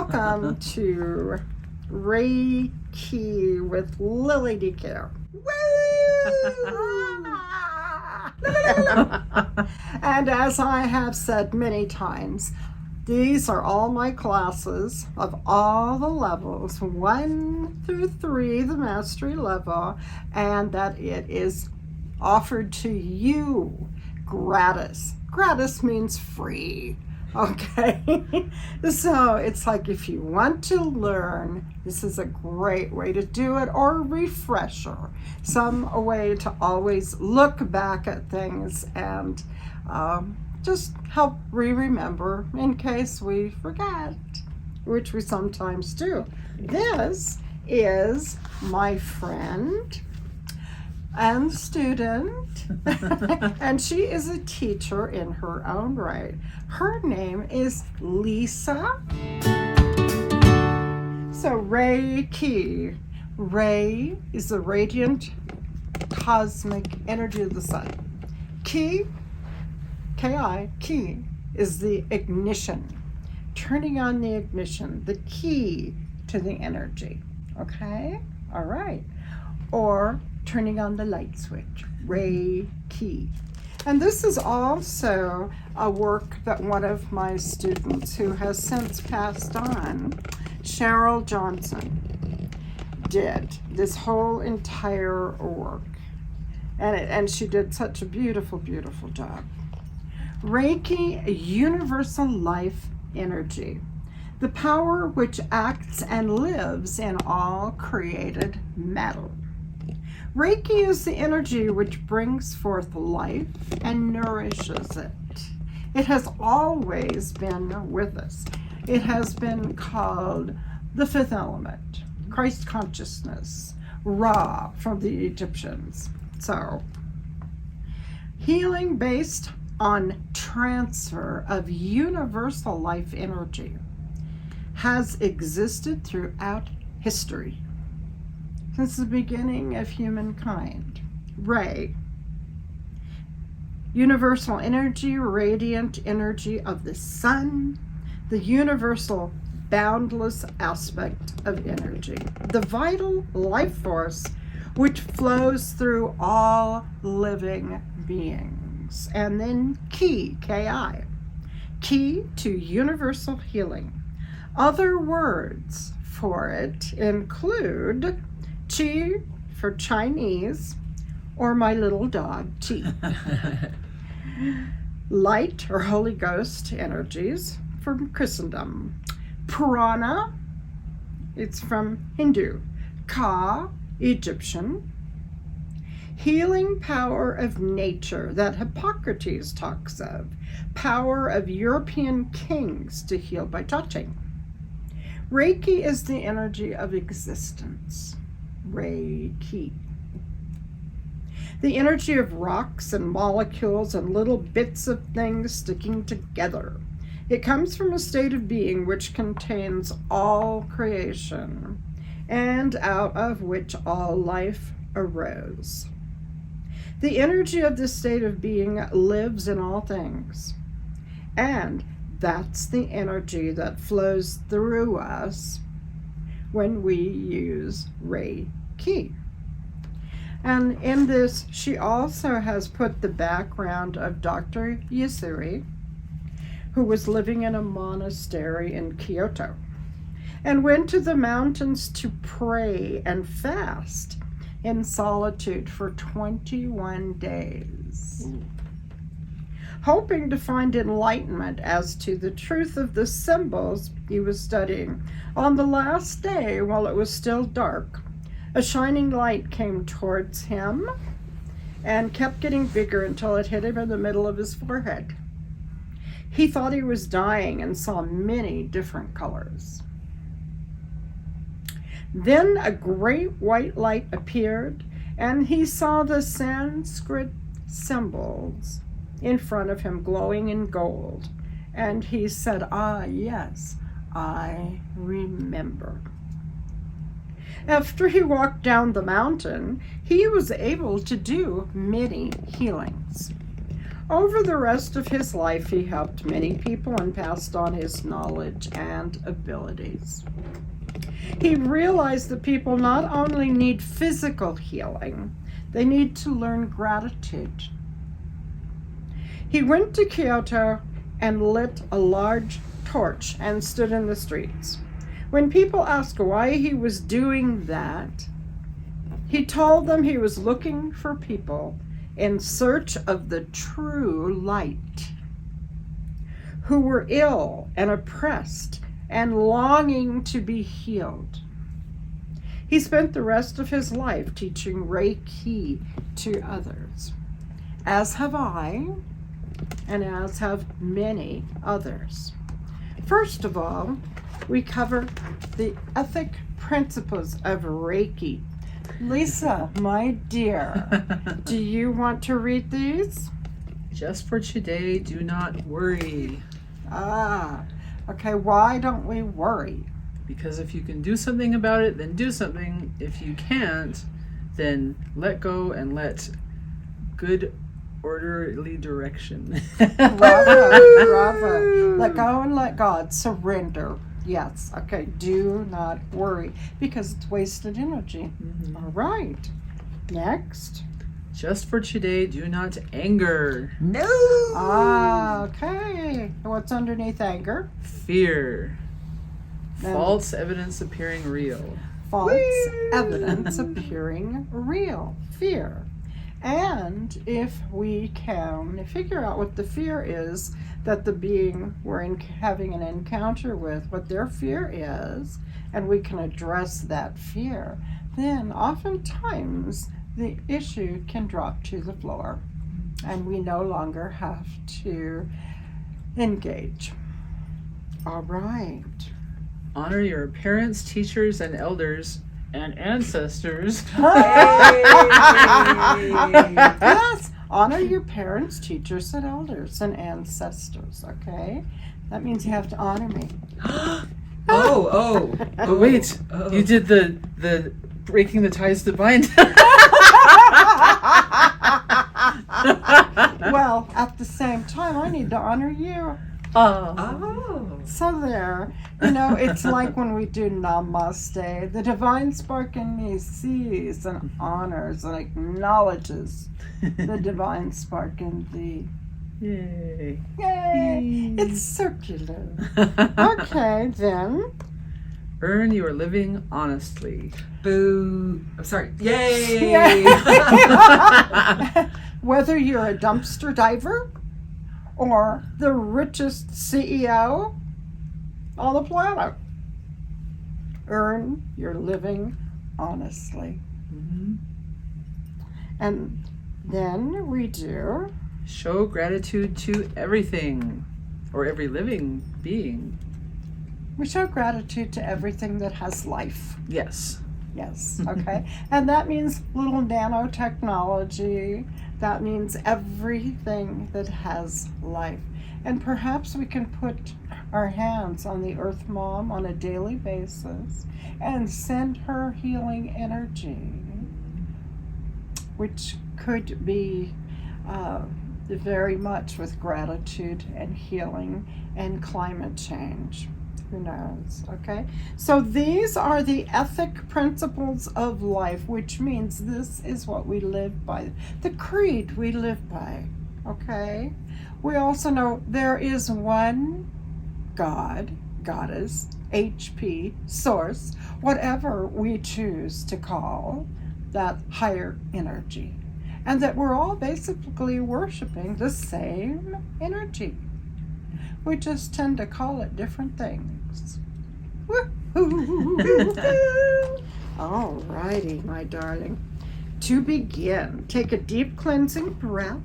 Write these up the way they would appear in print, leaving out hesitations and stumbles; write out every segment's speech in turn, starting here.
Welcome to Reiki with Lilli DeCair. And as I have said many times, these are all my classes of all the levels, 1 through 3, the mastery level, and that it is offered to you gratis. Gratis means free. Okay, so it's like if you want to learn, this is a great way to do it, or a refresher, some way to always look back at things and just help remember in case we forget, which we sometimes do. This is my friend and student, and she is a teacher in her own right. Her name is Lisa. So Reiki. Ray is the radiant cosmic energy of the sun. Ki, K-I, Ki, is the ignition. Turning on the ignition, the key to the energy. Okay? All right. Or turning on the light switch, Reiki. And this is also a work that one of my students, who has since passed on, Cheryl Johnson, did this whole entire work. And she did such a beautiful, beautiful job. Reiki, a universal life energy, the power which acts and lives in all created matter. Reiki is the energy which brings forth life and nourishes it. It has always been with us. It has been called the fifth element, Christ consciousness, Ra from the Egyptians. So, healing based on transfer of universal life energy has existed throughout history, since the beginning of humankind. Ray, universal energy, radiant energy of the sun, the universal boundless aspect of energy, the vital life force which flows through all living beings. And then Ki, K-I, key to universal healing. Other words for it include Chi for Chinese, or my little dog, Chi. Light or Holy Ghost energies from Christendom. Prana, it's from Hindu. Ka, Egyptian. Healing power of nature that Hippocrates talks of. Power of European kings to heal by touching. Reiki is the energy of existence. Reiki. The energy of rocks and molecules and little bits of things sticking together. It comes from a state of being which contains all creation, and out of which all life arose. The energy of this state of being lives in all things, and that's the energy that flows through us when we use Reiki. And in this, she also has put the background of Dr. Yusui, who was living in a monastery in Kyoto, and went to the mountains to pray and fast in solitude for 21 days. Hoping to find enlightenment as to the truth of the symbols he was studying. On the last day, while it was still dark, a shining light came towards him and kept getting bigger until it hit him in the middle of his forehead. He thought he was dying and saw many different colors. Then a great white light appeared, and he saw the Sanskrit symbols in front of him glowing in gold. And he said, "Ah, yes, I remember." After he walked down the mountain, he was able to do many healings. Over the rest of his life, he helped many people and passed on his knowledge and abilities. He realized that people not only need physical healing, they need to learn gratitude. He went to Kyoto and lit a large torch and stood in the streets. When people asked why he was doing that, he told them he was looking for people in search of the true light, who were ill and oppressed and longing to be healed. He spent the rest of his life teaching Reiki to others, as have I, and as have many others. First of all, we cover the ethic principles of Reiki. Lisa, my dear, do you want to read these? Just for today, do not worry. Okay, why don't we worry? Because if you can do something about it, then do something. If you can't, then let go and let good orderly direction. Bravo. Let go and let God. Surrender. Yes. Okay. Do not worry because it's wasted energy. Mm-hmm. All right. Next. Just for today, do not anger. No. Okay. What's underneath anger? Fear. No. False evidence appearing real. False evidence appearing real. Fear. And if we can figure out what the fear is that the being we're having an encounter with, what their fear is, and we can address that fear, then oftentimes the issue can drop to the floor and we no longer have to engage. All right. Honor your parents, teachers, and elders and ancestors. Yes, honor your parents, teachers, and elders and ancestors, okay? That means you have to honor me. Oh, wait. Oh. You did the breaking the ties to bind. Well, at the same time, I need to honor you. Oh. So there, it's like when we do namaste, the divine spark in me sees and honors and acknowledges the divine spark in thee. Yay. Yay! It's circular. Okay, then. Earn your living honestly. Boo. I'm sorry. Yay! Whether you're a dumpster diver or the richest CEO on the planet, earn your living honestly. Mm-hmm. And then we do Show gratitude to everything or every living being. we show gratitude to everything that has life. Yes. Yes, okay. And that means little nanotechnology. That means everything that has life. And perhaps we can put our hands on the Earth Mom on a daily basis and send her healing energy, which could be very much with gratitude and healing and climate change. Who knows? Okay. So these are the ethic principles of life, which means this is what we live by, the creed we live by. Okay. We also know there is one God, goddess, HP, source, whatever we choose to call that higher energy, and that we're all basically worshiping the same energy. We just tend to call it different things. All righty, my darling. To begin, take a deep cleansing breath.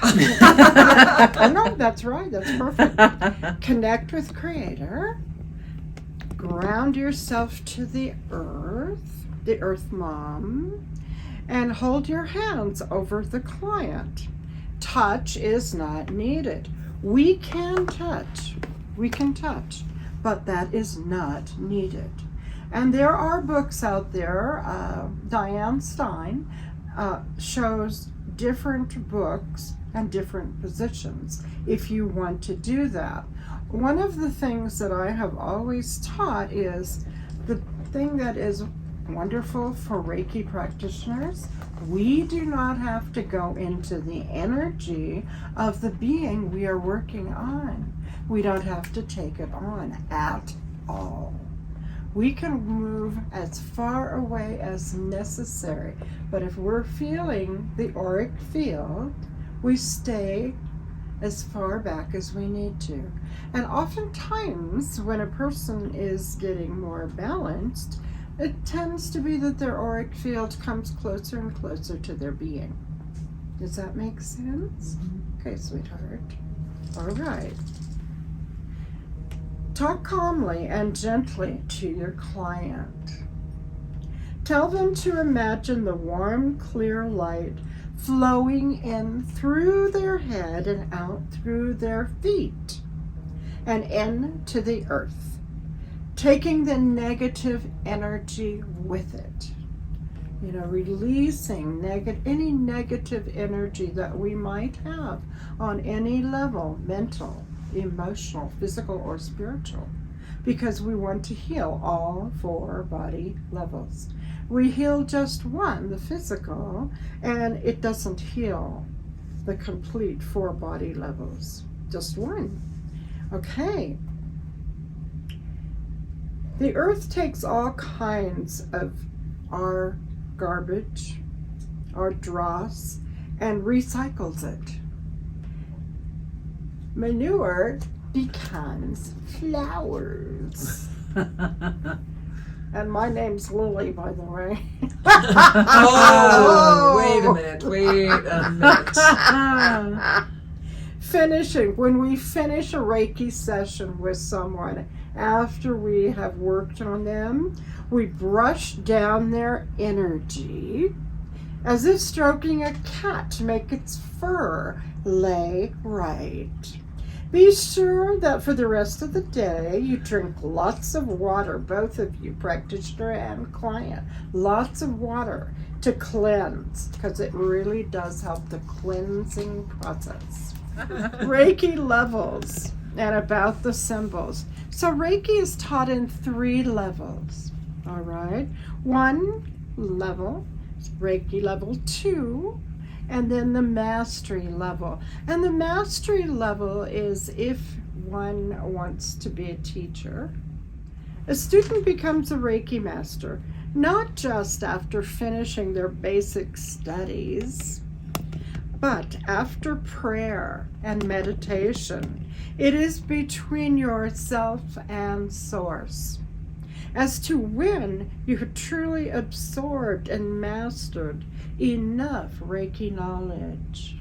Oh, no, that's right. That's perfect. Connect with Creator. Ground yourself to the Earth Mom, and hold your hands over the client. Touch is not needed. We can touch, but that is not needed. And there are books out there. Diane Stein shows different books and different positions if you want to do that. One of the things that I have always taught is the thing that is wonderful for Reiki practitioners, we do not have to go into the energy of the being we are working on. We don't have to take it on at all. We can move as far away as necessary, but if we're feeling the auric field, we stay as far back as we need to. And oftentimes, when a person is getting more balanced, it tends to be that their auric field comes closer and closer to their being. Does that make sense? Okay, sweetheart. All right. Talk calmly and gently to your client. Tell them to imagine the warm, clear light flowing in through their head and out through their feet and into the earth, taking the negative energy with it. You know, releasing any negative energy that we might have on any level, mental, emotional, physical, or spiritual, because we want to heal all 4 body levels. We heal just one, the physical, and it doesn't heal the complete 4 body levels, just one. Okay. The earth takes all kinds of our garbage, our dross, and recycles it. Manure becomes flowers. And my name's Lilli, by the way. Oh, wait a minute. When we finish a Reiki session with someone, after we have worked on them, we brush down their energy as if stroking a cat to make its fur lay right. Be sure that for the rest of the day you drink lots of water, both of you, practitioner and client. Lots of water to cleanse, because it really does help the cleansing process. Reiki levels and about the symbols. So Reiki is taught in 3 levels, all right? 1 level, Reiki level 2, and then the mastery level. And the mastery level is if one wants to be a teacher. A student becomes a Reiki master, not just after finishing their basic studies, but after prayer and meditation. It is between yourself and Source as to when you have truly absorbed and mastered enough Reiki knowledge.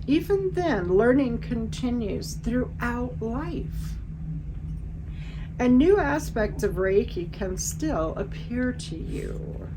Even then, learning continues throughout life. And new aspects of Reiki can still appear to you.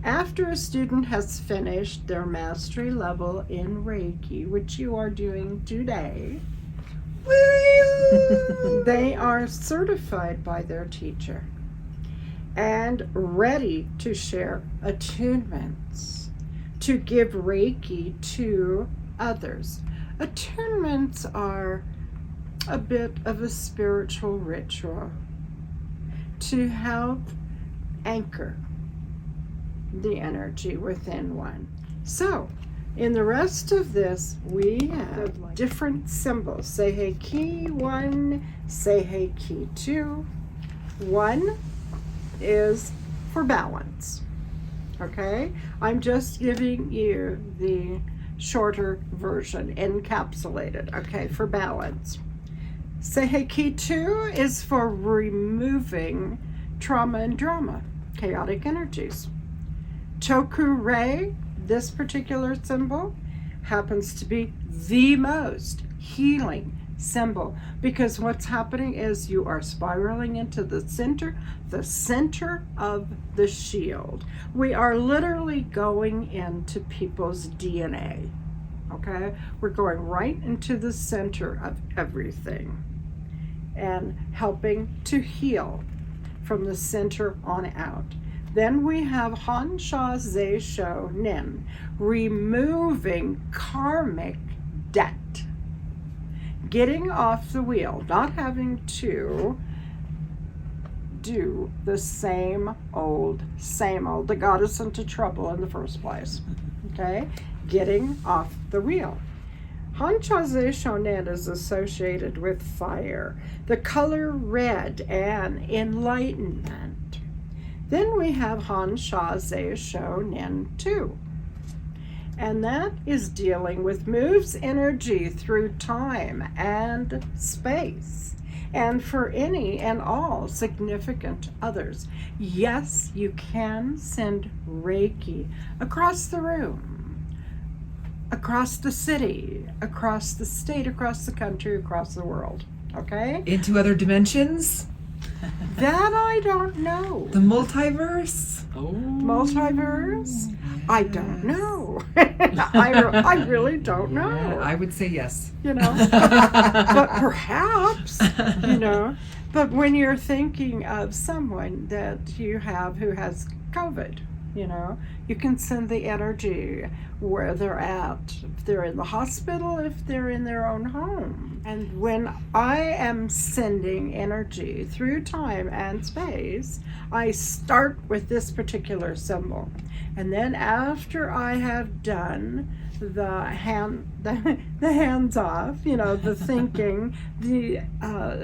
After a student has finished their mastery level in Reiki, which you are doing today, they are certified by their teacher and ready to share attunements to give Reiki to others. Attunements are a bit of a spiritual ritual to help anchor the energy within one. So, in the rest of this, we have different symbols. Seihei Ki 1, Seihei Ki 2. 1 is for balance. Okay? I'm just giving you the shorter version, encapsulated, okay, for balance. Seihei Ki 2 is for removing trauma and drama, chaotic energies. Choku Rei, this particular symbol, happens to be the most healing symbol, because what's happening is you are spiraling into the center of the shield. We are literally going into people's DNA, okay? We're going right into the center of everything and helping to heal from the center on out. Then we have Han Sha Ze Sho Nin, removing karmic debt. Getting off the wheel, not having to do the same old that got us into trouble in the first place. Okay? Getting off the wheel. Han Sha Ze Sho Nin is associated with fire, the color red, and enlightenment. Then we have Han Sha Ze Sho Nin 2. And that is dealing with moves energy through time and space, and for any and all significant others. Yes, you can send Reiki across the room, across the city, across the state, across the country, across the world. Okay? Into other dimensions? That I don't know. The multiverse? Oh. Multiverse? I don't know. I really don't know. Yeah, I would say yes. You know, but perhaps, you know, but when you're thinking of someone that you have who has COVID, you know, you can send the energy where they're at, if they're in the hospital, if they're in their own home. And when I am sending energy through time and space, I start with this particular symbol. And then after I have done the hands off, you know, the thinking, the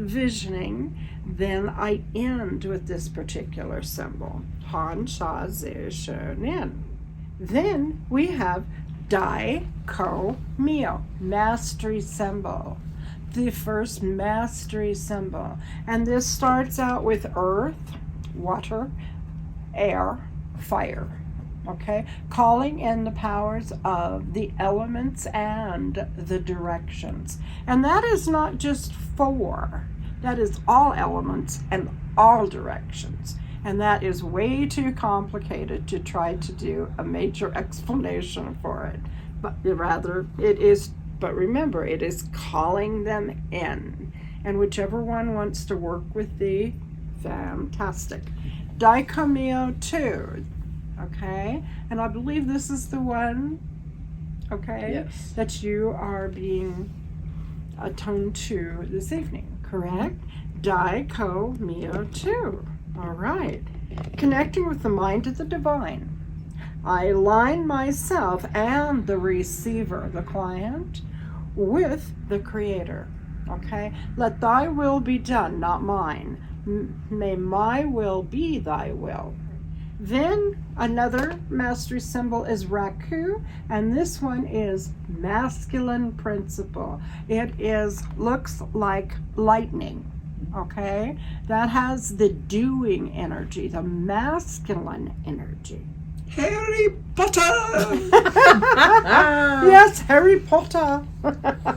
visioning, then I end with this particular symbol, Han Sha Ze Sho Nin. Then we have Dai Ko Mio, mastery symbol, the first mastery symbol. And this starts out with earth, water, air, fire. Okay, calling in the powers of the elements and the directions. And that is not just 4, that is all elements and all directions. And that is way too complicated to try to do a major explanation for it. But rather, but remember, it is calling them in. And whichever one wants to work with the, fantastic. Dai Ko Mio 2. Okay, and I believe this is the one, okay, Yes. that you are being attuned to this evening, correct? Dai Ko Mio 2. All right. Connecting with the mind of the divine. I align myself and the receiver, the client, with the creator. Okay? Let thy will be done, not mine. May my will be thy will. Then another mastery symbol is Raku, and this one is masculine principle. It looks like lightning, okay? That has the doing energy, the masculine energy. Harry Potter! Yes, Harry Potter.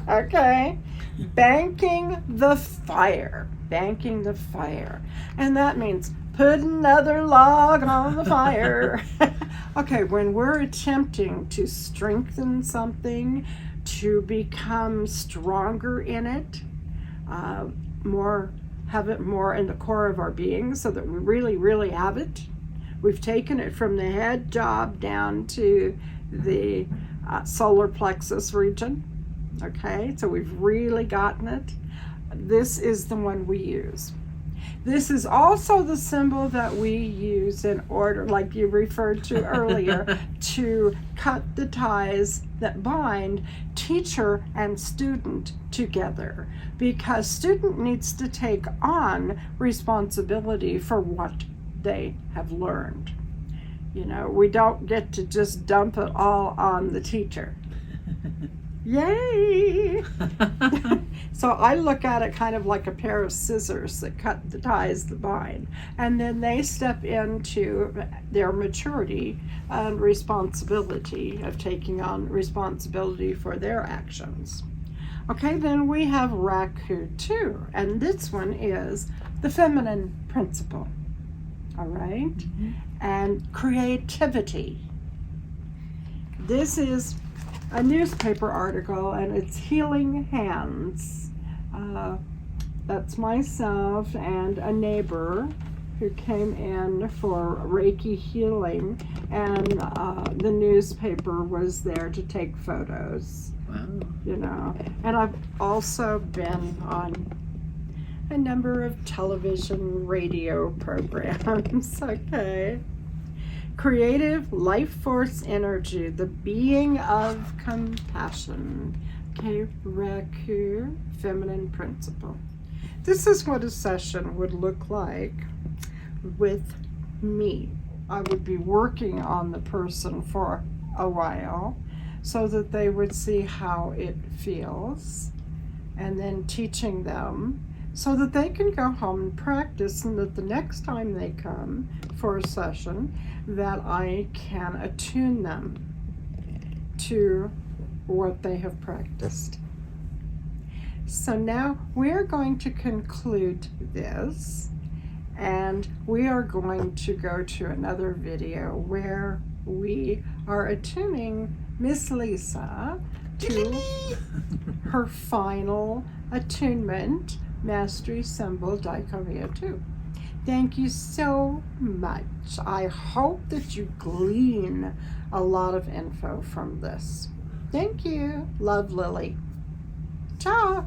Okay. Banking the fire. Banking the fire. And that means put another log on the fire. Okay, when we're attempting to strengthen something, to become stronger in it, have it more in the core of our being so that we really, really have it. We've taken it from the head job down to the solar plexus region. Okay, so we've really gotten it. This is the one we use. This is also the symbol that we use in order, like you referred to earlier, to cut the ties that bind teacher and student together, because student needs to take on responsibility for what they have learned. You know, we don't get to just dump it all on the teacher. Yay! So I look at it kind of like a pair of scissors that cut the ties that bind. And then they step into their maturity and responsibility of taking on responsibility for their actions. Okay, then we have Raku 2, and this one is the feminine principle. All right? Mm-hmm. And creativity. This is a newspaper article, and it's Healing Hands. That's myself and a neighbor who came in for Reiki healing, and the newspaper was there to take photos. Wow. You know, and I've also been on a number of television, radio programs. Okay. Creative life force energy, the being of compassion. Okay, Reiki, feminine principle. This is what a session would look like with me. I would be working on the person for a while so that they would see how it feels, and then teaching them so that they can go home and practice, and that the next time they come for a session that I can attune them to what they have practiced. So now we're going to conclude this, and we are going to go to another video where we are attuning Miss Lisa to her final attunement, Mastery Symbol Dai Ko Mio 2. Thank you so much. I hope that you glean a lot of info from this. Thank you. Love, Lily. Ciao.